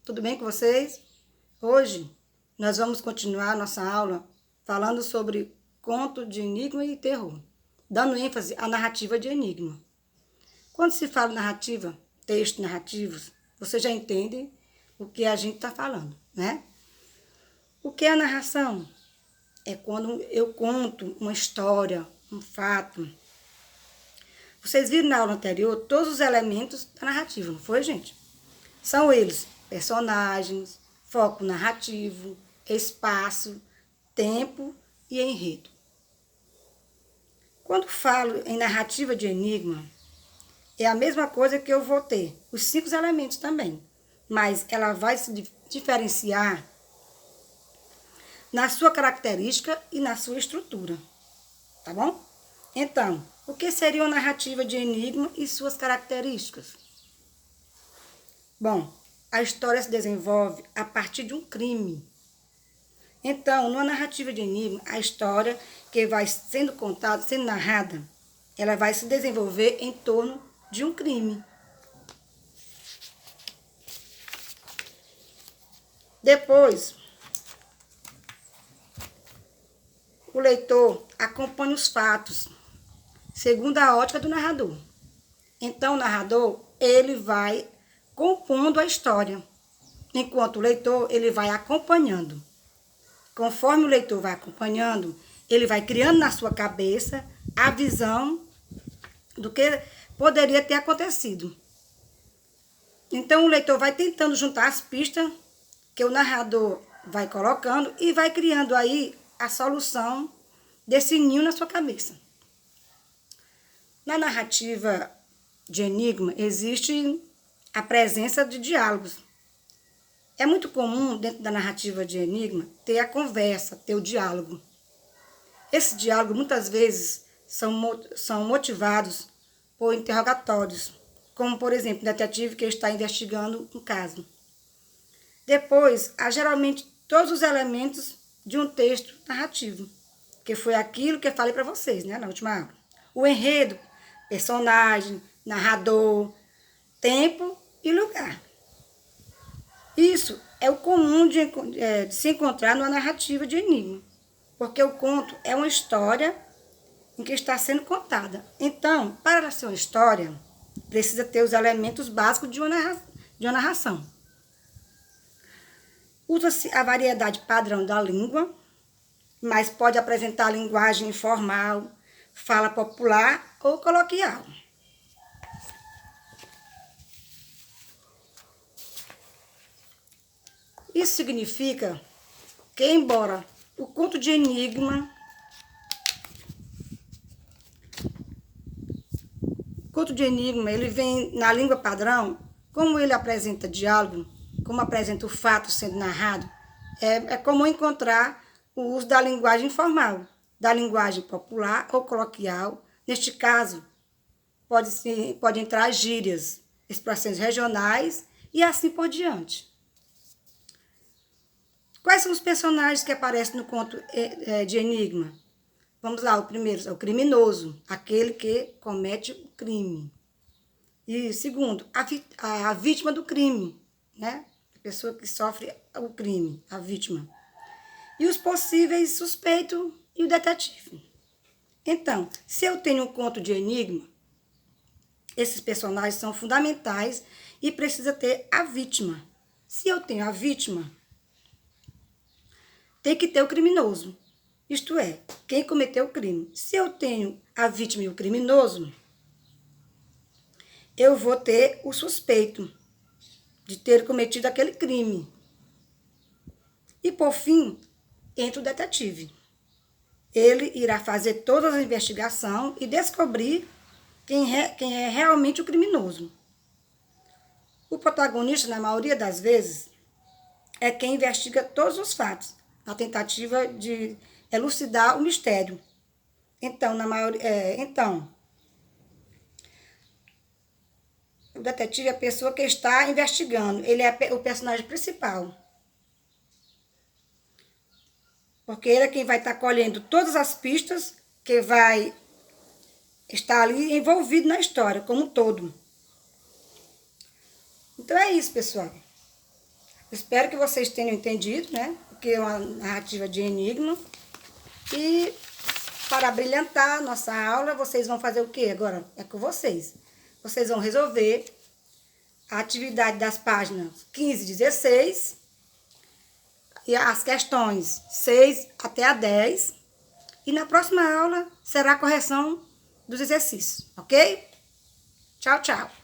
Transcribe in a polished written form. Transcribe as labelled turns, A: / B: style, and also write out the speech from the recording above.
A: Tudo bem com vocês? Hoje nós vamos continuar nossa aula falando sobre conto de enigma e terror, dando ênfase à narrativa de enigma. Quando se fala narrativa, textos narrativos, você já entende o que a gente está falando, né? O que é a narração? É quando eu conto uma história, um fato. Vocês viram na aula anterior todos os elementos da narrativa, não foi, gente? São eles personagens, foco narrativo, espaço, tempo e enredo. Quando falo em narrativa de enigma, é a mesma coisa que eu vou ter os 5 elementos também, mas ela vai se diferenciar na sua característica e na sua estrutura, tá bom? Então, o que seria uma narrativa de enigma e suas características? Bom, a história se desenvolve a partir de um crime. Então, numa narrativa de enigma, a história que vai sendo contada, sendo narrada, ela vai se desenvolver em torno de um crime. Depois, o leitor acompanha os fatos, segundo a ótica do narrador. Então, o narrador, ele vai compondo a história, enquanto o leitor, ele vai acompanhando. Conforme o leitor vai acompanhando, ele vai criando na sua cabeça a visão do que poderia ter acontecido. Então, o leitor vai tentando juntar as pistas que o narrador vai colocando e vai criando aí a solução desse ninho na sua cabeça. Na narrativa de enigma, existe a presença de diálogos. É muito comum, dentro da narrativa de enigma, ter a conversa, ter o diálogo. Esse diálogo, muitas vezes, são motivados por interrogatórios, como, por exemplo, o detetive que está investigando um caso. Depois, há geralmente todos os elementos de um texto narrativo, que foi aquilo que eu falei para vocês, né, na última aula. O enredo, personagem, narrador, tempo e lugar. Isso é o comum de se encontrar numa narrativa de enigma, porque o conto é uma história em que está sendo contada. Então, para ser uma história, precisa ter os elementos básicos de uma narração. Usa-se a variedade padrão da língua, mas pode apresentar linguagem informal, fala popular ou coloquial. Isso significa que, embora o conto de enigma, ele vem na língua padrão, como ele apresenta diálogo, como apresenta o fato sendo narrado, é comum encontrar o uso da linguagem informal, da linguagem popular ou coloquial. Neste caso, pode entrar gírias, expressões regionais e assim por diante. Quais são os personagens que aparecem no conto de enigma? Vamos lá, o primeiro é o criminoso, aquele que comete o crime. E segundo, a vítima do crime, né? A pessoa que sofre o crime, a vítima. E os possíveis suspeitos e o detetive. Então, se eu tenho um conto de enigma, esses personagens são fundamentais e precisa ter a vítima. Se eu tenho a vítima, tem que ter o criminoso, isto é, quem cometeu o crime. Se eu tenho a vítima e o criminoso, eu vou ter o suspeito de ter cometido aquele crime. E, por fim, entra o detetive. Ele irá fazer toda a investigação e descobrir quem é realmente o criminoso. O protagonista, na maioria das vezes, é quem investiga todos os fatos, na tentativa de elucidar o mistério. Então, o detetive é a pessoa que está investigando. Ele é o personagem principal. Porque ele é quem vai estar colhendo todas as pistas que vai estar ali envolvido na história, como um todo. Então é isso, pessoal. Espero que vocês tenham entendido, né? Porque é uma narrativa de enigma. E para brilhantar a nossa aula, vocês vão fazer o quê agora? É com vocês. Vocês vão resolver a atividade das páginas 15 e 16 e as questões 6 até a 10. E na próxima aula será a correção dos exercícios, ok? Tchau, tchau.